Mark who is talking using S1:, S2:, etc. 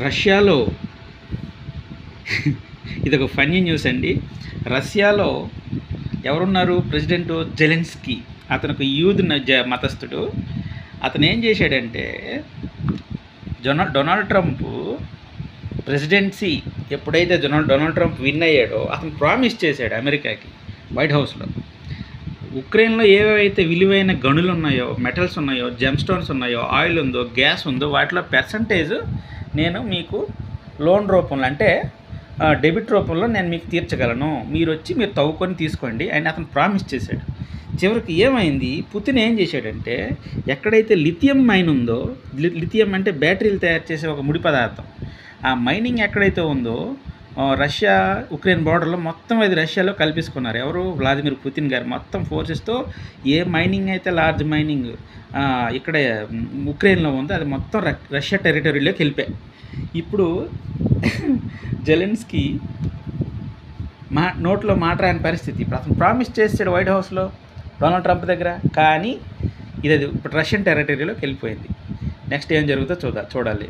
S1: రష్యాలో ఇదొక funny news అండి. రష్యాలో ఎవరున్నారు ప్రెసిడెంట్ జెలెన్స్కీ. అతను ఒక యూదు మతస్థుడు. అతను ఏం చేశాడంటే డొనాల్డ్ ట్రంప్ ప్రెసిడెన్సీ ఎప్పుడైతే డొనాల్డ్ ట్రంప్ విన్ అయ్యాడో అతను ప్రామిస్ చేశాడు అమెరికాకి వైట్ హౌస్లో, ఉక్రెయిన్లో ఏవైతే విలువైన గనులు ఉన్నాయో, మెటల్స్ ఉన్నాయో, జెమ్ స్టోన్స్ ఉన్నాయో, ఆయిల్ ఉందో, గ్యాస్ ఉందో, వాటిలో పర్సంటేజ్ నేను మీకు లోన్ రూపంలో అంటే డెబిట్ రూపంలో నేను మీకు తీర్చగలను, మీరు వచ్చి మీరు తవ్వుకొని తీసుకోండి అని అతను ప్రామిస్ చేశాడు. చివరికి ఏమైంది, పుతిన్ ఏం చేశాడంటే ఎక్కడైతే లిథియం మైన్ ఉందో, లిథియం అంటే బ్యాటరీలు తయారు చేసే ఒక ముడి పదార్థం, ఆ మైనింగ్ ఎక్కడైతే ఉందో రష్యా ఉక్రెయిన్ బార్డర్లో మొత్తం అది రష్యాలో కల్పించుకున్నారు. ఎవరు? వ్లాదిమిర్ పుతిన్ గారు మొత్తం ఫోర్సెస్తో ఏ మైనింగ్ అయితే లార్జ్ మైనింగ్ ఇక్కడ ఉక్రెయిన్లో ఉందో అది మొత్తం రష్యా టెరిటరీలోకి వెళ్ళిపోయాయి. ఇప్పుడు జెలెన్స్కీ నోట్లో మాట రాని పరిస్థితి. ఇప్పుడు అతను ప్రామిస్ చేసాడు వైట్ హౌస్లో డొనాల్డ్ ట్రంప్ దగ్గర, కానీ ఇది ఇప్పుడు రష్యన్ టెరిటరీలోకి వెళ్ళిపోయింది. నెక్స్ట్ ఏం జరుగుతుందో చూడాలి.